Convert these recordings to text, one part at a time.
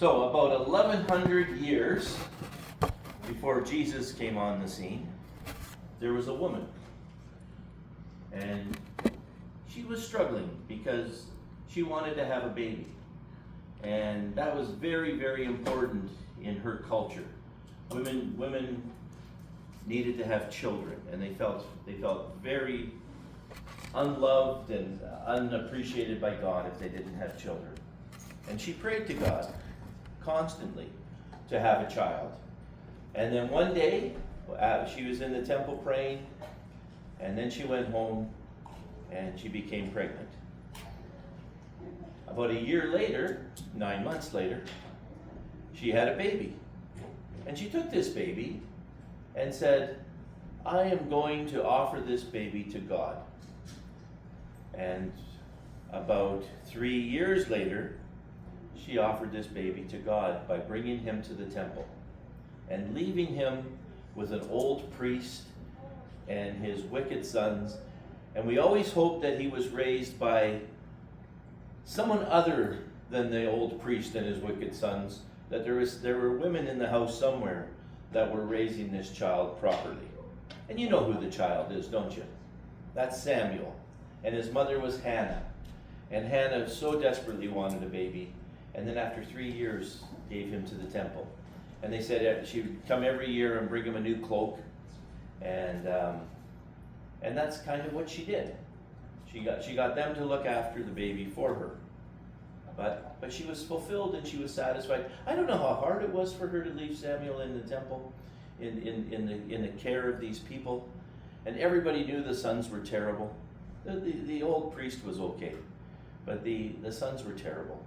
So about 1100 years before Jesus came on the scene, there was a woman. And she was struggling because she wanted to have a baby. And that was very, very important in her culture. Women needed to have children, and they felt very unloved and unappreciated by God if they didn't have children. And she prayed to God constantly to have a child. And then one day, she was in the temple praying, and then she went home and she became pregnant. About a year later, 9 months later, she had a baby. And she took this baby and said, I am going to offer this baby to God. And about 3 years later, she offered this baby to God by bringing him to the temple and leaving him with an old priest and his wicked sons. And we always hoped that he was raised by someone other than the old priest and his wicked sons, that there were women in the house somewhere that were raising this child properly. And you know who the child is, don't you? That's Samuel. And his mother was Hannah. And Hannah so desperately wanted a baby. And then after 3 years, gave him to the temple. And they said she would come every year and bring him a new cloak. And that's kind of what she did. She got them to look after the baby for her. But she was fulfilled and she was satisfied. I don't know how hard it was for her to leave Samuel in the temple, in the care of these people. And everybody knew the sons were terrible. The old priest was okay, but the sons were terrible.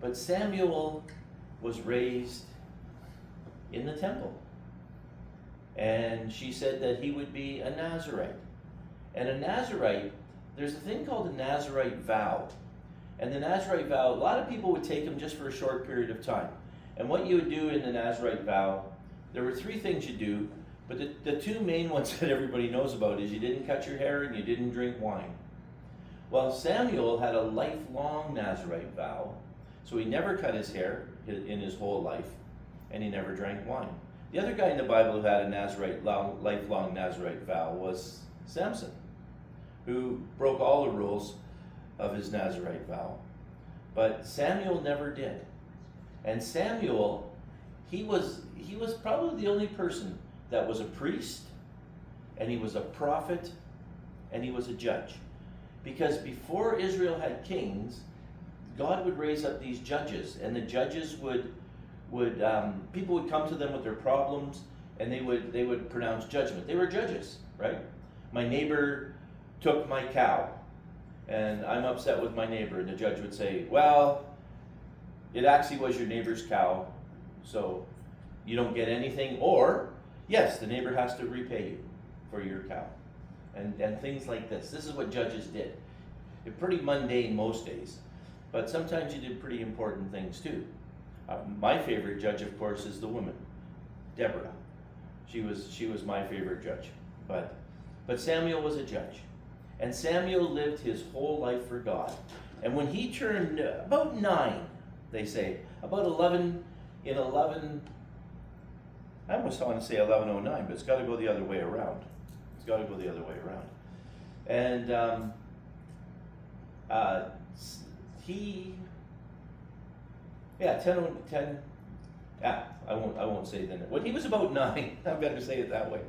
But Samuel was raised in the temple. And she said that he would be a Nazirite. And a Nazirite, there's a thing called a Nazirite vow. And the Nazirite vow, a lot of people would take them just for a short period of time. And what you would do in the Nazirite vow, there were 3 things you do, but the 2 main ones that everybody knows about is you didn't cut your hair and you didn't drink wine. Well, Samuel had a lifelong Nazirite vow, so he never cut his hair in his whole life, and he never drank wine. The other guy in the Bible who had a lifelong Nazirite vow was Samson, who broke all the rules of his Nazirite vow. But Samuel never did. And Samuel, he was probably the only person that was a priest, and he was a prophet, and he was a judge. Because before Israel had kings, God would raise up these judges, and the judges would people would come to them with their problems, and they would pronounce judgment. They were judges, right? My neighbor took my cow, and I'm upset with my neighbor, and the judge would say, well, it actually was your neighbor's cow, so you don't get anything, or yes, the neighbor has to repay you for your cow, and things like this. This is what judges did. They're pretty mundane most days, but sometimes you did pretty important things too. My favorite judge, of course, is the woman, Deborah. She was my favorite judge, but Samuel was a judge. And Samuel lived his whole life for God. And when he turned about 9, they say, about 11, I almost want to say 1109, but it's got to go the other way around. It's got to go the other way around. And I won't say then. When he was about 9, I better say it that way.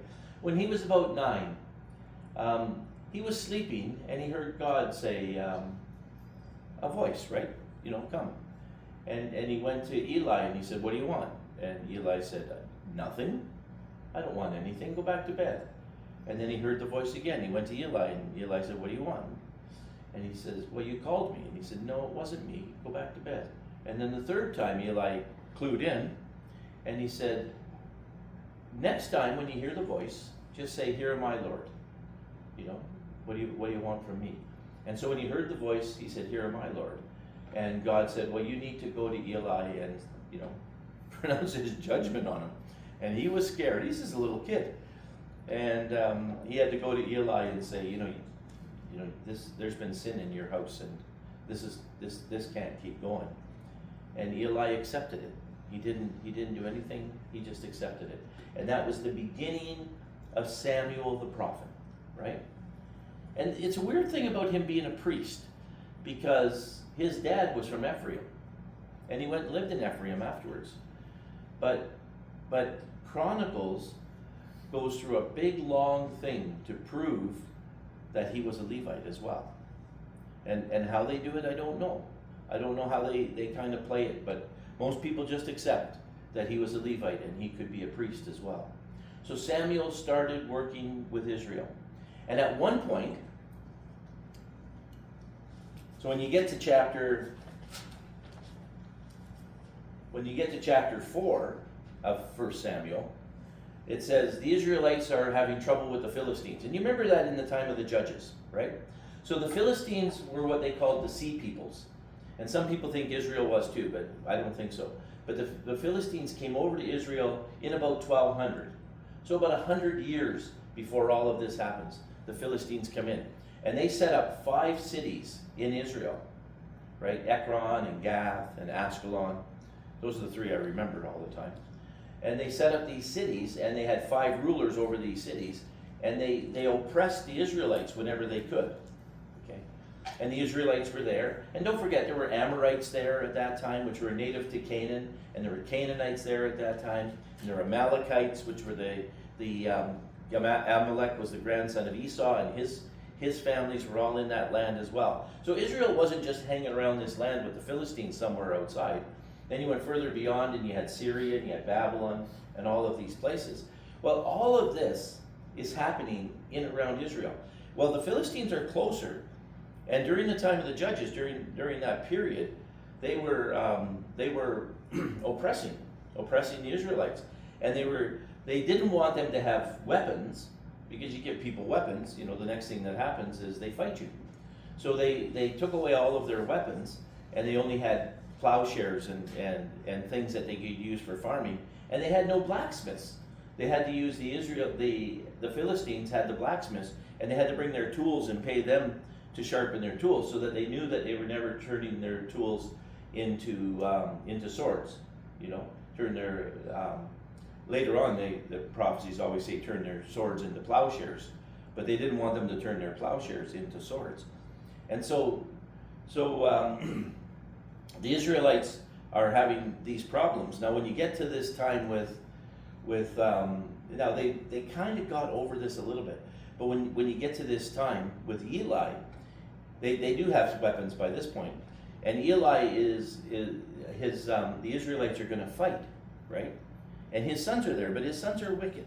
When he was about 9, he was sleeping, and he heard God say, a voice, right? Come. And he went to Eli, and he said, what do you want? And Eli said, nothing. I don't want anything. Go back to bed. And then he heard the voice again. He went to Eli, and Eli said, what do you want? And he says, well, you called me. And he said, no, it wasn't me. Go back to bed. And then the 3rd time, Eli clued in, and he said, next time when you hear the voice, just say, here am I, Lord. What do you want from me? And so when he heard the voice, he said, here am I, Lord. And God said, well, you need to go to Eli and, pronounce his judgment on him. And he was scared. He's just a little kid. And he had to go to Eli and say, there's been sin in your house, and this can't keep going. And Eli accepted it. He didn't do anything, he just accepted it. And that was the beginning of Samuel the prophet, right? And it's a weird thing about him being a priest, because his dad was from Ephraim, and he went and lived in Ephraim afterwards. But Chronicles goes through a big long thing to prove that he was a Levite as well. And how they do it, I don't know. I don't know how they kind of play it, but most people just accept that he was a Levite and he could be a priest as well. So Samuel started working with Israel. And at one point, so when you get to chapter 4 of 1 Samuel, it says the Israelites are having trouble with the Philistines. And you remember that in the time of the judges, right? So the Philistines were what they called the sea peoples. And some people think Israel was too, but I don't think so. But the Philistines came over to Israel in about 1200. So about 100 years before all of this happens, the Philistines come in. And they set up 5 cities in Israel, right? Ekron and Gath and Ashkelon. Those are the 3 I remembered all the time. And they set up these cities, and they had 5 rulers over these cities, and they oppressed the Israelites whenever they could. Okay? And the Israelites were there. And don't forget, there were Amorites there at that time, which were native to Canaan, and there were Canaanites there at that time, and there were Amalekites, which were Amalek was the grandson of Esau, and his families were all in that land as well. So Israel wasn't just hanging around this land with the Philistines somewhere outside. Then you went further beyond, and you had Syria, and you had Babylon, and all of these places. Well, all of this is happening in and around Israel. Well, the Philistines are closer, and during the time of the judges, during that period, they were oppressing the Israelites, and they didn't want them to have weapons, because you give people weapons, the next thing that happens is they fight you. So they took away all of their weapons, and they only had plowshares and things that they could use for farming, and they had no blacksmiths. They had to use the Philistines had the blacksmiths, and they had to bring their tools and pay them to sharpen their tools, so that they knew that they were never turning their tools into swords. Turn their later on, the prophecies always say turn their swords into plowshares, but they didn't want them to turn their plowshares into swords. And so the Israelites are having these problems. Now, when you get to this time with now they kind of got over this a little bit, but when you get to this time with Eli, they do have weapons by this point, and Eli the Israelites are going to fight, right? And his sons are there, but his sons are wicked.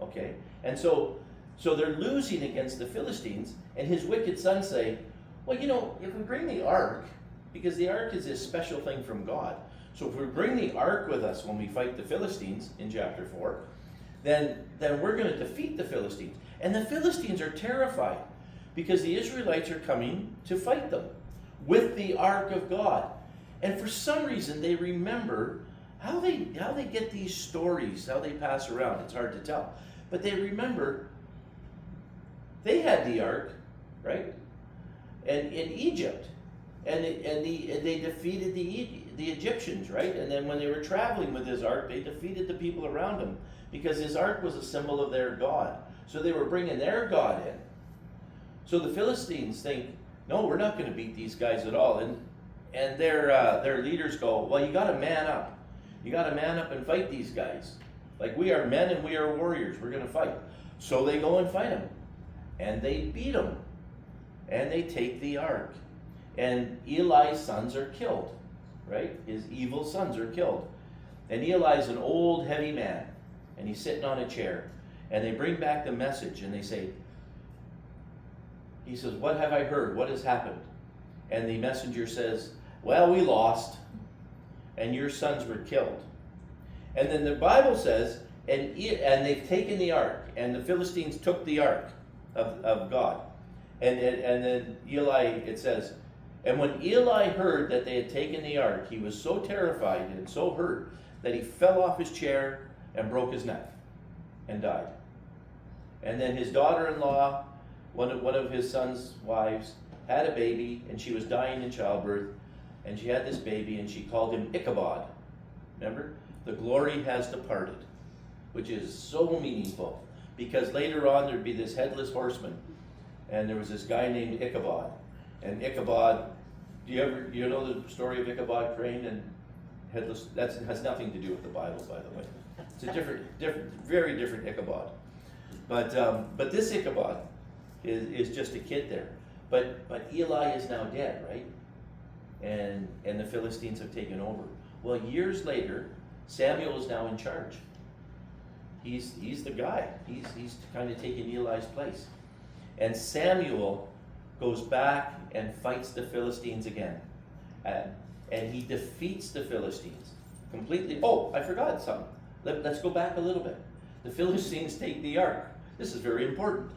Okay, and so they're losing against the Philistines, and his wicked sons say, well, if we bring the ark, because the ark is this special thing from God. So if we bring the ark with us when we fight the Philistines in chapter 4, then we're going to defeat the Philistines. And the Philistines are terrified, because the Israelites are coming to fight them with the ark of God. And for some reason, they remember how they get these stories, how they pass around. It's hard to tell. But they remember they had the ark, right? And in Egypt. And they defeated the Egyptians, right? And then when they were traveling with his ark, they defeated the people around him, because his ark was a symbol of their God. So they were bringing their God in. So the Philistines think, no, we're not going to beat these guys at all. And their leaders go, well, you got to man up. You got to man up and fight these guys. Like, we are men and we are warriors. We're going to fight. So they go and fight them. And they beat them. And they take the ark. And Eli's sons are killed, right? His evil sons are killed. And Eli's an old, heavy man, and he's sitting on a chair. And they bring back the message, and he says, what have I heard? What has happened? And the messenger says, well, we lost, and your sons were killed. And then the Bible says, and they've taken the ark, and the Philistines took the ark of God. And then Eli, it says, and when Eli heard that they had taken the ark, he was so terrified and so hurt that he fell off his chair and broke his neck and died. And then his daughter-in-law, one of his son's wives, had a baby, and she was dying in childbirth. And she had this baby, and she called him Ichabod. Remember? The glory has departed, which is so meaningful. Because later on there'd be this headless horseman, and there was this guy named Ichabod. And Ichabod, do you know the story of Ichabod Crane and headless? That has nothing to do with the Bible, by the way. It's a different, very different Ichabod. But this Ichabod is just a kid there. But Eli is now dead, right? And the Philistines have taken over. Well, years later, Samuel is now in charge. He's the guy. He's kind of taking Eli's place. And Samuel goes back and fights the Philistines again. And he defeats the Philistines completely. Oh, I forgot something. Let's go back a little bit. The Philistines take the ark. This is very important.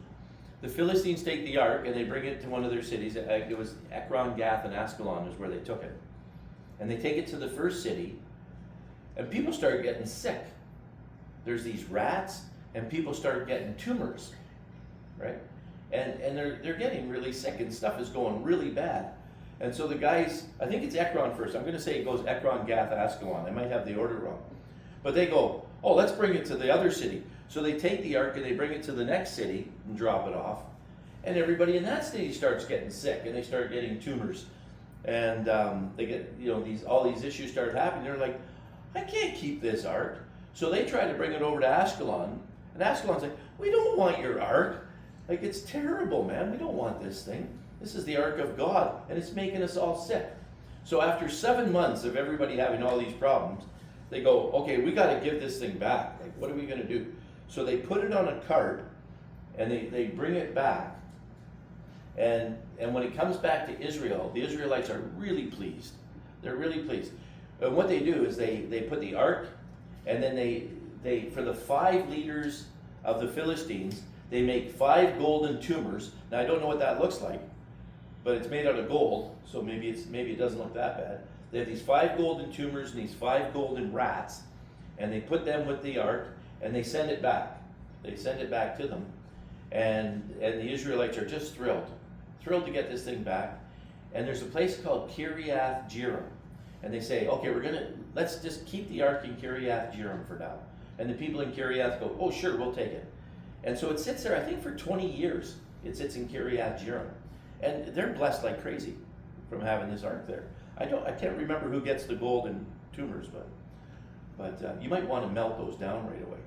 The Philistines take the ark and they bring it to one of their cities. It was Ekron, Gath, and Ascalon is where they took it. And they take it to the first city, and people start getting sick. There's these rats, and people start getting tumors, right? And they're getting really sick, and stuff is going really bad. And so the guys, I think it's Ekron first. I'm going to say it goes Ekron, Gath, Ascalon. I might have the order wrong. But they go, oh, let's bring it to the other city. So they take the ark and they bring it to the next city and drop it off. And everybody in that city starts getting sick, and they start getting tumors. And they get, all these issues start happening. They're like, I can't keep this ark. So they try to bring it over to Ascalon. And Ascalon's like, we don't want your ark. Like, it's terrible, man. We don't want this thing. This is the ark of God, and it's making us all sick. So after 7 months of everybody having all these problems, they go, okay, we got to give this thing back. Like, what are we going to do? So they put it on a cart, and they bring it back. And when it comes back to Israel, the Israelites are really pleased. They're really pleased. And what they do is they put the ark, and then they for the 5 leaders of the Philistines, they make 5 golden tumors. Now, I don't know what that looks like, but it's made out of gold, so maybe it doesn't look that bad. They have these 5 golden tumors and these 5 golden rats, and they put them with the ark, and they send it back. They send it back to them, and the Israelites are just thrilled to get this thing back. And there's a place called Kiriath Jearim, and they say, okay, let's just keep the ark in Kiriath Jearim for now. And the people in Kiriath go, oh, sure, we'll take it. And so it sits there, I think, for 20 years. It sits in Kiriath Jearim, and they're blessed like crazy from having this ark there. I can't remember who gets the golden tumors, but you might want to melt those down right away.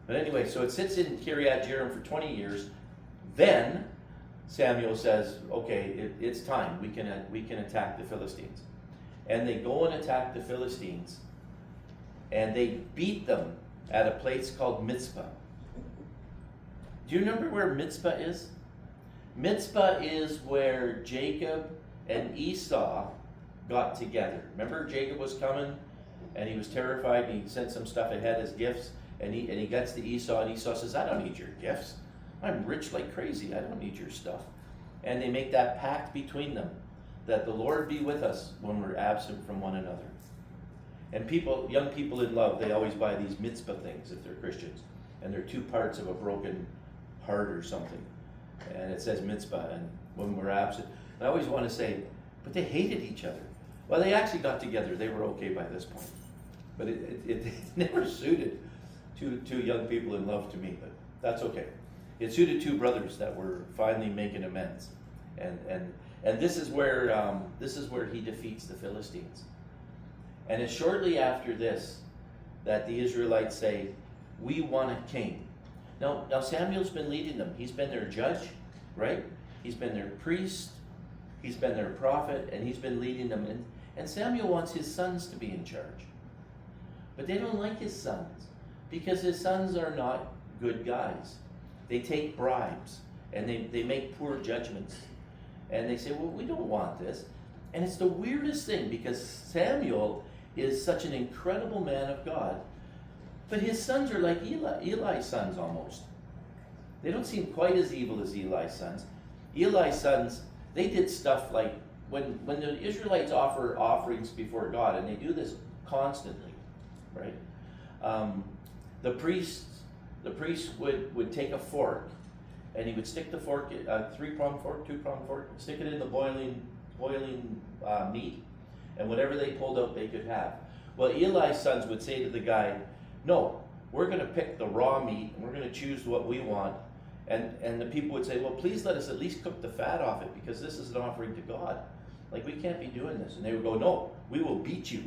But anyway, so it sits in Kiriath Jearim for 20 years. Then Samuel says, okay, it's time. We can attack the Philistines. And they go and attack the Philistines, and they beat them at a place called Mizpah. Do you remember where Mizpah is? Mizpah is where Jacob and Esau got together. Remember, Jacob was coming, and he was terrified, and he sent some stuff ahead as gifts, and he gets to Esau, and Esau says, I don't need your gifts. I'm rich like crazy. I don't need your stuff. And they make that pact between them, that the Lord be with us when we're absent from one another. And young people in love, they always buy these mitzvah things if they're Christians, and they're 2 parts of a broken heart or something, and it says mitzvah, and when we're absent. And I always want to say, but they hated each other. Well, they actually got together. They were okay by this point, but it never suited two young people in love to me. But that's okay. It suited 2 brothers that were finally making amends, and this is where he defeats the Philistines. And it's shortly after this that the Israelites say, we want a king. Now Samuel's been leading them. He's been their judge, right? He's been their priest. He's been their prophet, and he's been leading them. And Samuel wants his sons to be in charge. But they don't like his sons, because his sons are not good guys. They take bribes, and they make poor judgments. And they say, well, we don't want this. And it's the weirdest thing, because Samuel is such an incredible man of God, but his sons are like Eli's sons almost. They don't seem quite as evil as Eli's sons. Eli's sons, they did stuff like, when the Israelites offer offerings before God, and they do this constantly, right? The priest would take a fork, and he would stick the fork, a 3-pronged fork, 2-pronged fork, stick it in the boiling meat, and whatever they pulled out they could have. Well, Eli's sons would say to the guy, no, we're going to pick the raw meat, and we're going to choose what we want. And the people would say, well, please let us at least cook the fat off it, because this is an offering to God. Like, we can't be doing this. And they would go, no, we will beat you,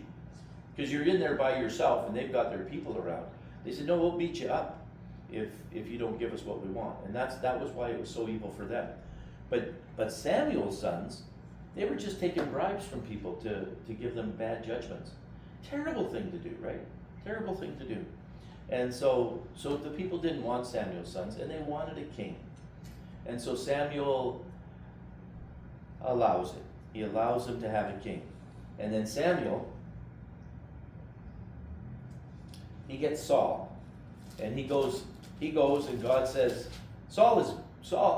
because you're in there by yourself, and they've got their people around. They said, no, we'll beat you up if you don't give us what we want. And that was why it was so evil for them. But Samuel's sons, they were just taking bribes from people to give them bad judgments. Terrible thing to do, right? Terrible thing to do. And so the people didn't want Samuel's sons, and they wanted a king. And so Samuel allows it. He allows them to have a king. And then Samuel, he gets Saul. And he goes and God says, Saul,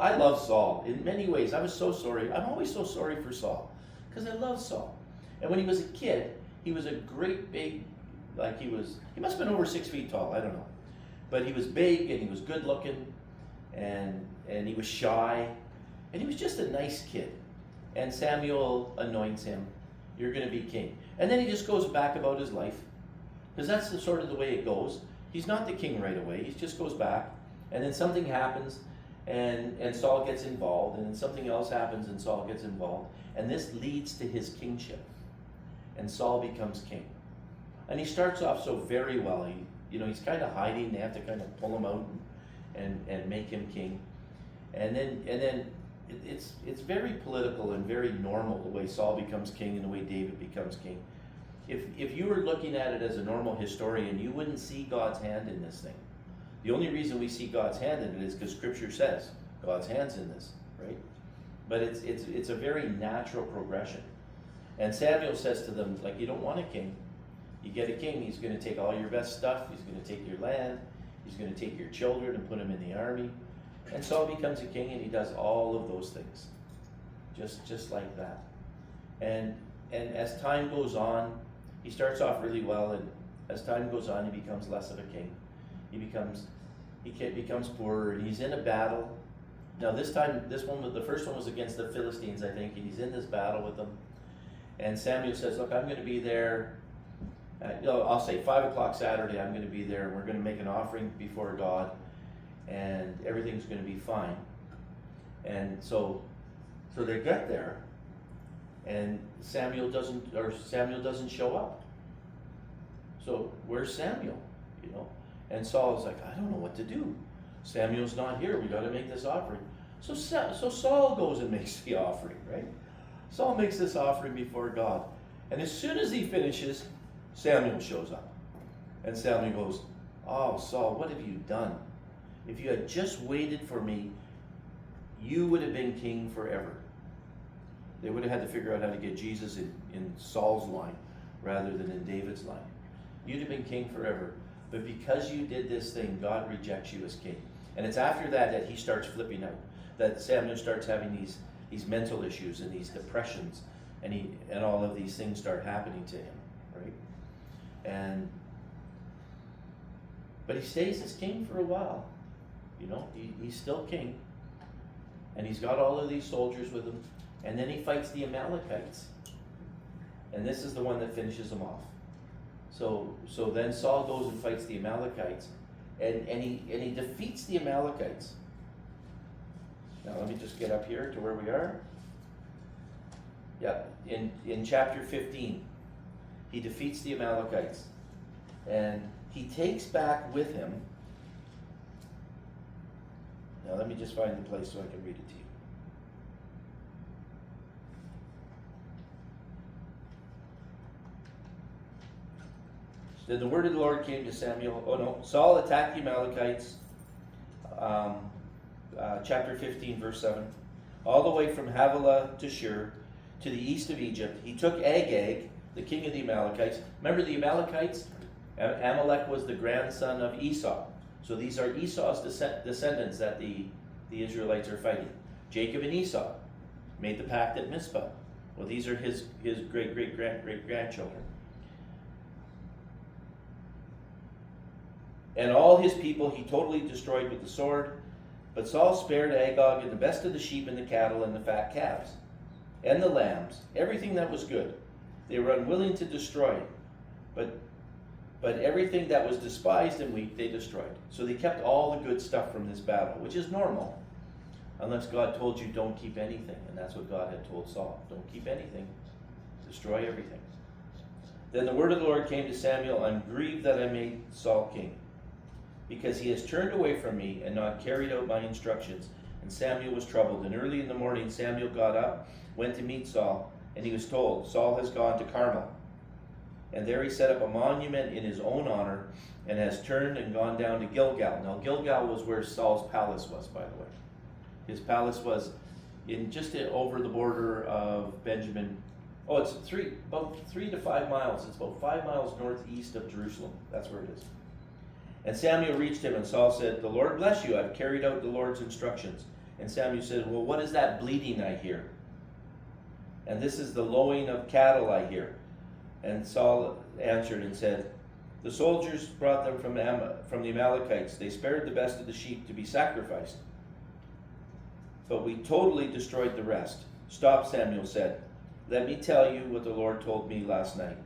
I love Saul in many ways. I was so sorry. I'm always so sorry for Saul, because I love Saul. And when he was a kid, he was a great big, he must have been over 6 feet tall, I don't know. But he was big, and he was good looking, and he was shy, and he was just a nice kid. And Samuel anoints him, you're going to be king. And then he just goes back about his life, because that's sort of the way it goes. He's not the king right away, he just goes back, and then something happens, and Saul gets involved, and then something else happens, and Saul gets involved, and this leads to his kingship. And Saul becomes king. And he starts off so very well. He's kind of hiding. They have to kind of pull him out and make him king. And then it's very political and very normal the way Saul becomes king and the way David becomes king. If you were looking at it as a normal historian, you wouldn't see God's hand in this thing. The only reason we see God's hand in it is because Scripture says God's hand's in this, right? But it's a very natural progression. And Samuel says to them, you don't want a king. You get a king, he's going to take all your best stuff, he's going to take your land, he's going to take your children and put them in the army. And Saul becomes a king, and he does all of those things. Just like that. And as time goes on, he starts off really well, and as time goes on, he becomes less of a king. He becomes poorer, and he's in a battle. Now the first one was against the Philistines, I think, and he's in this battle with them. And Samuel says, look, I'm going to be there, I'll say 5 o'clock Saturday, I'm going to be there, and we're going to make an offering before God, and everything's going to be fine. And so they get there, and Samuel doesn't show up. So where's Samuel? And Saul is like, I don't know what to do. Samuel's not here. We got to make this offering. So Saul goes and makes the offering, right? Saul makes this offering before God. And as soon as he finishes, Samuel shows up. And Samuel goes, oh, Saul, what have you done? If you had just waited for me, you would have been king forever. They would have had to figure out how to get Jesus in Saul's line rather than in David's line. You'd have been king forever. But because you did this thing, God rejects you as king. And it's after that he starts flipping out, that Samuel starts having these mental issues and these depressions, and all of these things start happening to him, right? But he stays as king for a while. He's still king, and he's got all of these soldiers with him, and then he fights the Amalekites, and this is the one that finishes him off. So then Saul goes and fights the Amalekites, and he defeats the Amalekites. Now let me just get up here to where we are. Yeah, in chapter 15, he defeats the Amalekites, and he takes back with him. Now let me just find the place so I can read it to you. Then the word of the Lord came to Samuel. Saul attacked the Amalekites. Chapter 15, verse 7. All the way from Havilah to Shur, to the east of Egypt. He took Agag, the king of the Amalekites. Remember the Amalekites? Amalek was the grandson of Esau. So these are Esau's descendants that the Israelites are fighting. Jacob and Esau made the pact at Mizpah. Well, these are his great-great-great-grandchildren. And all his people he totally destroyed with the sword. But Saul spared Agag and the best of the sheep and the cattle and the fat calves and the lambs, everything that was good. They were unwilling to destroy, but everything that was despised and weak, they destroyed. So they kept all the good stuff from this battle, which is normal, unless God told you don't keep anything. And that's what God had told Saul. Don't keep anything. Destroy everything. Then the word of the Lord came to Samuel, I'm grieved that I made Saul king, because he has turned away from me and not carried out my instructions. And Samuel was troubled. And early in the morning Samuel got up, went to meet Saul, and he was told, Saul has gone to Carmel. And there he set up a monument in his own honor, and has turned and gone down to Gilgal. Now Gilgal was where Saul's palace was, by the way. His palace was over the border of Benjamin. Oh, it's about 3 to 5 miles. It's about 5 miles northeast of Jerusalem. That's where it is. And Samuel reached him, and Saul said, the Lord bless you. I've carried out the Lord's instructions. And Samuel said, well, what is that bleating I hear? And this is the lowing of cattle I hear. And Saul answered and said, the soldiers brought them from the Amalekites. They spared the best of the sheep to be sacrificed, but we totally destroyed the rest. Stop, Samuel said. Let me tell you what the Lord told me last night.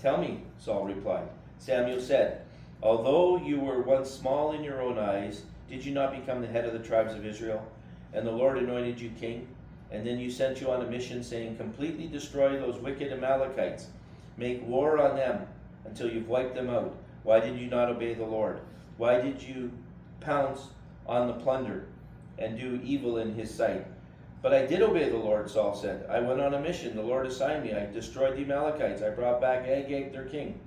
Tell me, Saul replied. Samuel said, although you were once small in your own eyes, did you not become the head of the tribes of Israel? And the Lord anointed you king? And then you sent you on a mission saying, completely destroy those wicked Amalekites. Make war on them until you've wiped them out. Why did you not obey the Lord? Why did you pounce on the plunder and do evil in his sight? But I did obey the Lord, Saul said. I went on a mission. The Lord assigned me. I destroyed the Amalekites. I brought back Agag, their king.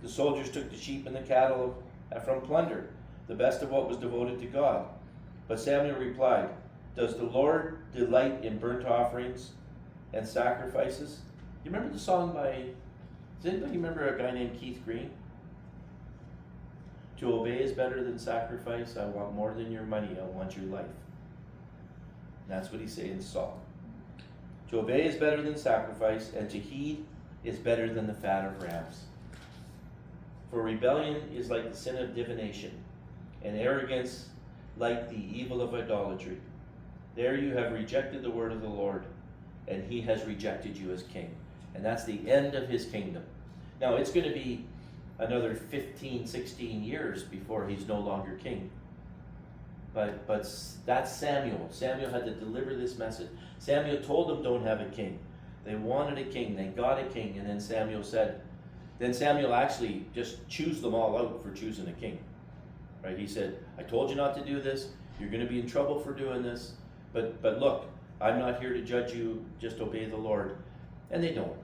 The soldiers took the sheep and the cattle from plunder, the best of what was devoted to God. But Samuel replied, does the Lord delight in burnt offerings and sacrifices? You remember the song does anybody remember a guy named Keith Green? To obey is better than sacrifice. I want more than your money. I want your life. That's what he's saying in Saul. To obey is better than sacrifice, and to heed is better than the fat of rams. For rebellion is like the sin of divination, and arrogance like the evil of idolatry. There you have rejected the word of the Lord, and he has rejected you as king. And that's the end of his kingdom. Now it's going to be another 15, 16 years before he's no longer king. But that's Samuel. Samuel had to deliver this message. Samuel told them don't have a king. They wanted a king. They got a king. And then Samuel actually just chose them all out for choosing a king. Right? He said, I told you not to do this. You're going to be in trouble for doing this. But look, I'm not here to judge you. Just obey the Lord. And they don't.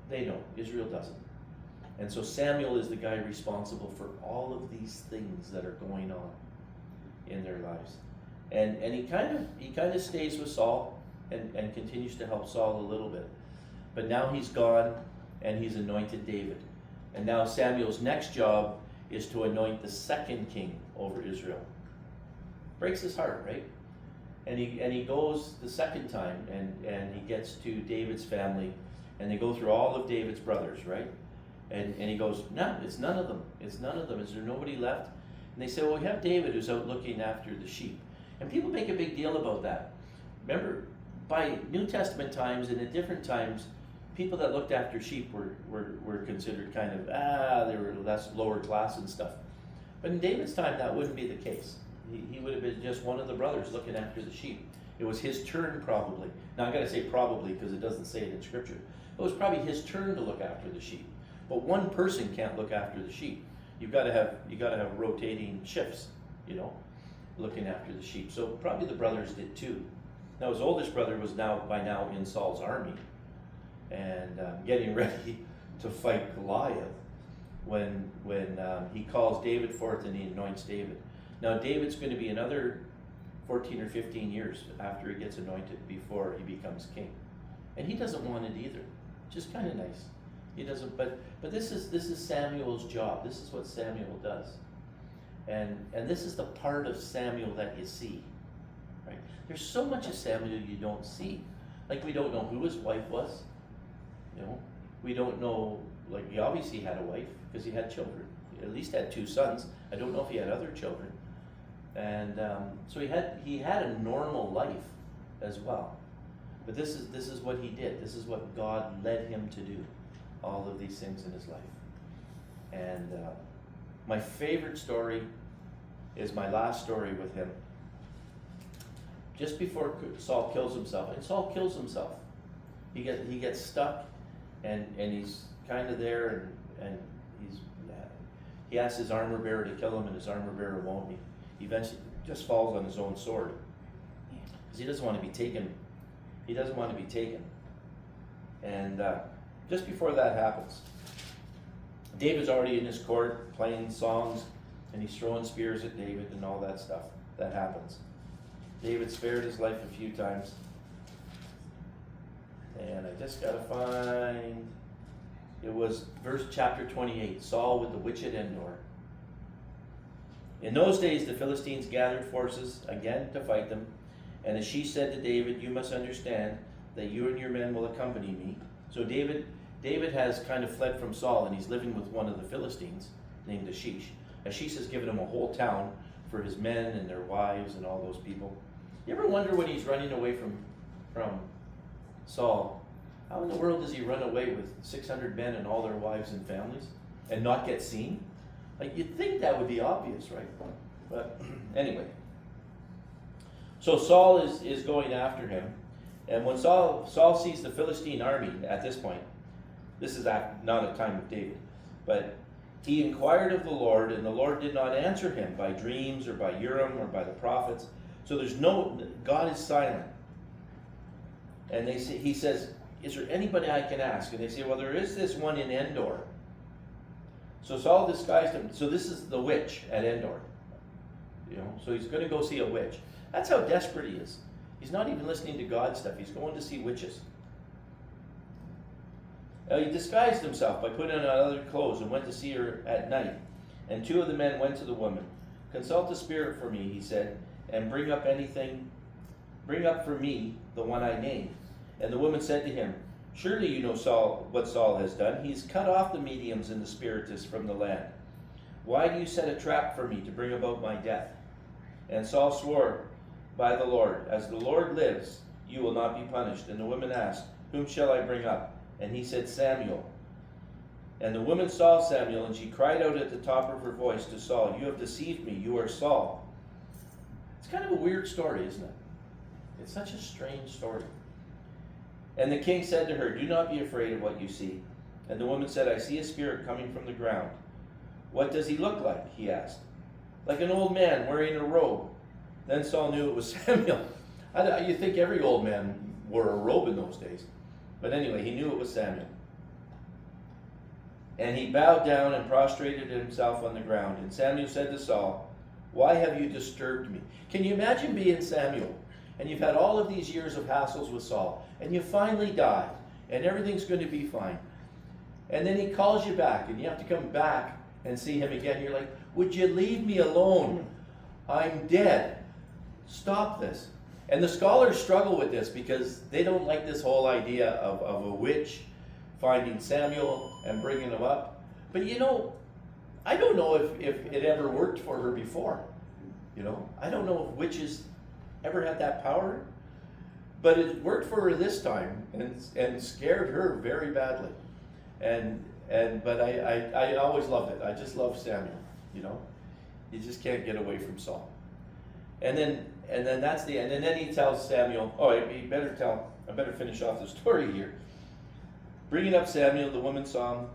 They don't. Israel doesn't. And so Samuel is the guy responsible for all of these things that are going on in their lives. And he kind of stays with Saul and continues to help Saul a little bit. But now he's gone and he's anointed David. And now Samuel's next job is to anoint the second king over Israel. Breaks his heart, right? And he goes the second time and he gets to David's family, and they go through all of David's brothers, right? And he goes, no, it's none of them. It's none of them. Is there nobody left? And they say, well, we have David who's out looking after the sheep. And people make a big deal about that. Remember, by New Testament times and at different times, people that looked after sheep were considered kind of, they were less lower class and stuff. But in David's time, that wouldn't be the case. He would have been just one of the brothers looking after the sheep. It was his turn probably. Now I got to say probably because it doesn't say it in Scripture. It was probably his turn to look after the sheep. But one person can't look after the sheep. You got to have rotating shifts, looking after the sheep. So probably the brothers did too. Now his oldest brother was by now in Saul's army and getting ready to fight Goliath when he calls David forth and he anoints David. Now David's going to be another 14 or 15 years after he gets anointed before he becomes king. And he doesn't want it either. Just kind of nice. He doesn't, but this is Samuel's job. This is what Samuel does. And this is the part of Samuel that you see. Right? There's so much of Samuel you don't see. Like we don't know who his wife was. We don't know, like he obviously had a wife because he had children. He at least had 2 sons. I don't know if he had other children. And so he had a normal life as well. But this is what he did. This is what God led him to do. All of these things in his life. And my favorite story is my last story with him. Just before Saul kills himself, and Saul kills himself. He gets stuck, and he's kind of there, and he asks his armor bearer to kill him, and his armor bearer won't. He eventually just falls on his own sword because he doesn't want to be taken. He doesn't want to be taken. And just before that happens, David's already in his court playing songs, and he's throwing spears at David and all that stuff. That happens. David spared his life a few times. And I just got to find, it was chapter 28, Saul with the witch at Endor. In those days the Philistines gathered forces again to fight them, and Achish said to David, "You must understand that you and your men will accompany me." So David has kind of fled from Saul, and he's living with one of the Philistines named Achish. Achish has given him a whole town for his men and their wives and all those people. You ever wonder when he's running away from Saul, how in the world does he run away with 600 men and all their wives and families and not get seen? Like, you'd think that would be obvious, right? But anyway. So Saul is going after him. And when Saul sees the Philistine army at this point, this is not a time of David, but he inquired of the Lord, and the Lord did not answer him by dreams or by Urim or by the prophets. So God is silent. And he says, "Is there anybody I can ask?" And they say, "Well, there is this one in Endor." So Saul disguised him. So this is the witch at Endor. So he's going to go see a witch. That's how desperate he is. He's not even listening to God stuff. He's going to see witches. Now, he disguised himself by putting on other clothes and went to see her at night. And two of the men went to the woman. "Consult the spirit for me," he said, "and bring up for me the one I named." And the woman said to him, "Surely you know what Saul has done. He's cut off the mediums and the spiritists from the land. Why do you set a trap for me to bring about my death?" And Saul swore by the Lord, "As the Lord lives, you will not be punished." And the woman asked, "Whom shall I bring up?" And he said, "Samuel." And the woman saw Samuel, and she cried out at the top of her voice to Saul, "You have deceived me. You are Saul." It's kind of a weird story, isn't it? It's such a strange story. And the king said to her, "Do not be afraid of what you see." And the woman said, "I see a spirit coming from the ground." "What does he look like?" he asked. "Like an old man wearing a robe." Then Saul knew it was Samuel. You think every old man wore a robe in those days. But anyway, he knew it was Samuel. And he bowed down and prostrated himself on the ground. And Samuel said to Saul, "Why have you disturbed me?" Can you imagine being Samuel? And you've had all of these years of hassles with Saul. And you finally died. And everything's going to be fine. And then he calls you back. And you have to come back and see him again. You're like, "Would you leave me alone? I'm dead. Stop this." And the scholars struggle with this because they don't like this whole idea of a witch finding Samuel and bringing him up. But I don't know if it ever worked for her before. I don't know if witches ever had that power. But it worked for her this time and scared her very badly. But I always loved it. I just love Samuel. You just can't get away from Saul. And then that's the end. And then he tells Samuel, I better finish off the story here. Bringing up Samuel, the woman saw him.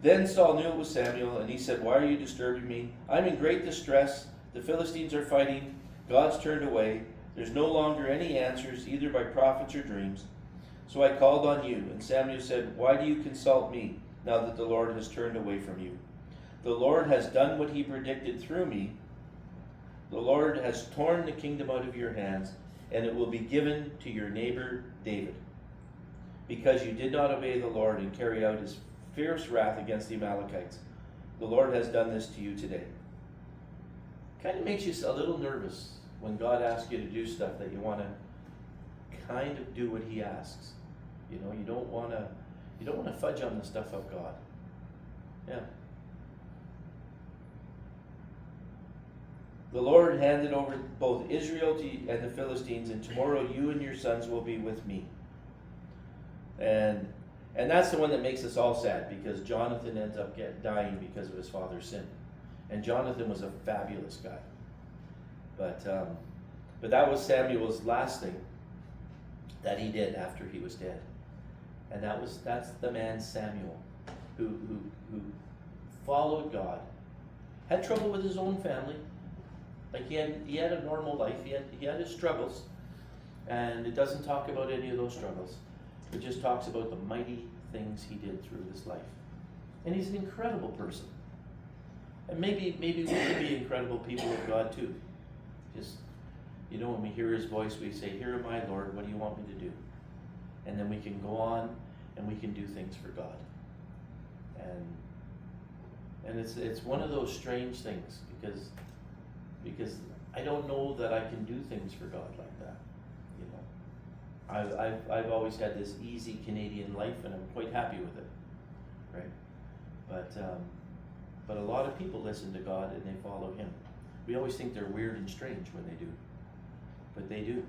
Then Saul knew it was Samuel, and he said, "Why are you disturbing me? I'm in great distress. The Philistines are fighting. God's turned away. There's no longer any answers, either by prophets or dreams. So I called on you." And Samuel said, "Why do you consult me, now that the Lord has turned away from you? The Lord has done what he predicted through me. The Lord has torn the kingdom out of your hands, and it will be given to your neighbor David, because you did not obey the Lord and carry out his fierce wrath against the Amalekites. The Lord has done this to you today." Kind of makes you a little nervous when God asks you to do stuff that you want to kind of do what he asks. You don't want to fudge on the stuff of God. Yeah. The Lord handed over both Israel and the Philistines, and tomorrow you and your sons will be with me. And that's the one that makes us all sad, because Jonathan ends up dying because of his father's sin. And Jonathan was a fabulous guy. But that was Samuel's last thing that he did after he was dead. And that's the man Samuel, who followed God, had trouble with his own family. Like he had a normal life. He had his struggles, and it doesn't talk about any of those struggles. It just talks about the mighty things he did through his life. And he's an incredible person. And maybe we can be incredible people of God too. Just, when we hear his voice, we say, "Here am I, Lord, what do you want me to do?" And then we can go on and we can do things for God. And it's one of those strange things, because I don't know that I can do things for God like that. I've always had this easy Canadian life, and I'm quite happy with it, right? But a lot of people listen to God and they follow him. We always think they're weird and strange when they do, but they do.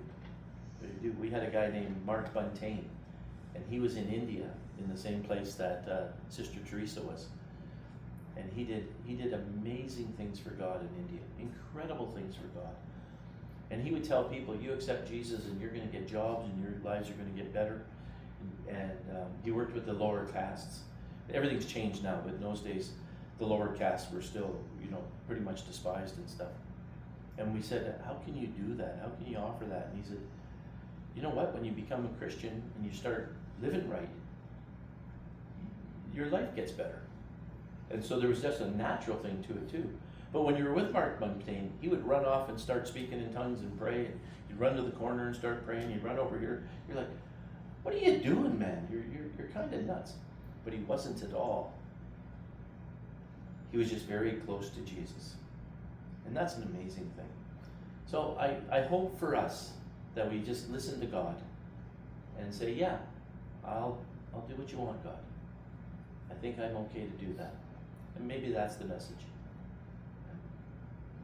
They do. We had a guy named Mark Buntain, and he was in India, in the same place that Sister Teresa was. And he did amazing things for God in India, incredible things for God. And he would tell people, you accept Jesus and you're going to get jobs and your lives are going to get better. And he worked with the lower castes. Everything's changed now, but in those days, the lower castes were still, pretty much despised and stuff. And we said, how can you do that? How can you offer that? And he said, you know what? When you become a Christian and you start living right, your life gets better. And so there was just a natural thing to it too. But when you were with Mark Buntain, he would run off and start speaking in tongues and pray. And you'd run to the corner and start praying. You'd run over here. You're like, what are you doing, man? You're kind of nuts. But he wasn't at all. He was just very close to Jesus. And that's an amazing thing. So I hope for us that we just listen to God and say, yeah, I'll do what you want, God. I think I'm okay to do that. And maybe that's the message.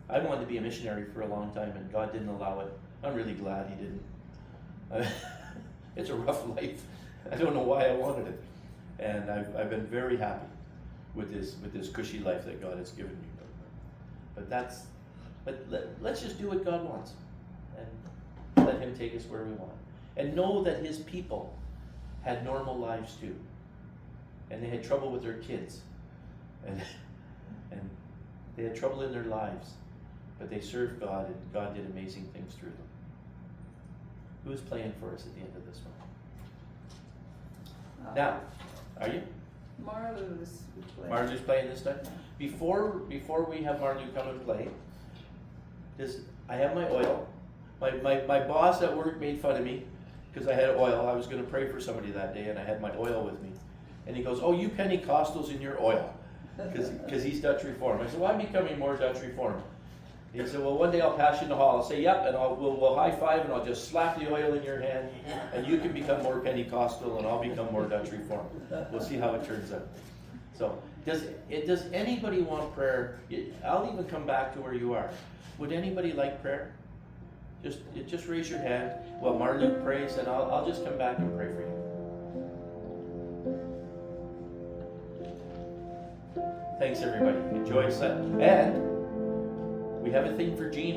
I wanted to be a missionary for a long time, and God didn't allow it. I'm really glad he didn't. It's a rough life. I don't know why I wanted it. And I've been very happy with this cushy life that God has given me. But let's just do what God wants, and let him take us where we want. And know that his people had normal lives too. And they had trouble with their kids. And they had trouble in their lives. But they served God, and God did amazing things through them. Who's playing for us at the end of this one? Now, are you? Marlu's playing. Marlu's playing this time? Before we have Marlu come and play, I have my oil. My boss at work made fun of me because I had oil. I was going to pray for somebody that day, and I had my oil with me. And he goes, "Oh, you Pentecostals in your oil," because he's Dutch Reformed. I said, "Well, I'm becoming more Dutch Reformed." He said, "Well, one day I'll pass you in the hall." I'll say, "Yep," and we'll high five, and I'll just slap the oil in your hand, and you can become more Pentecostal, and I'll become more Dutch Reformed. We'll see how it turns out. So, does anybody want prayer? I'll even come back to where you are. Would anybody like prayer? Just raise your hand while Marlu prays, and I'll just come back and pray for you. Thanks, everybody. Enjoy Sunday. And we have a thing for Jean right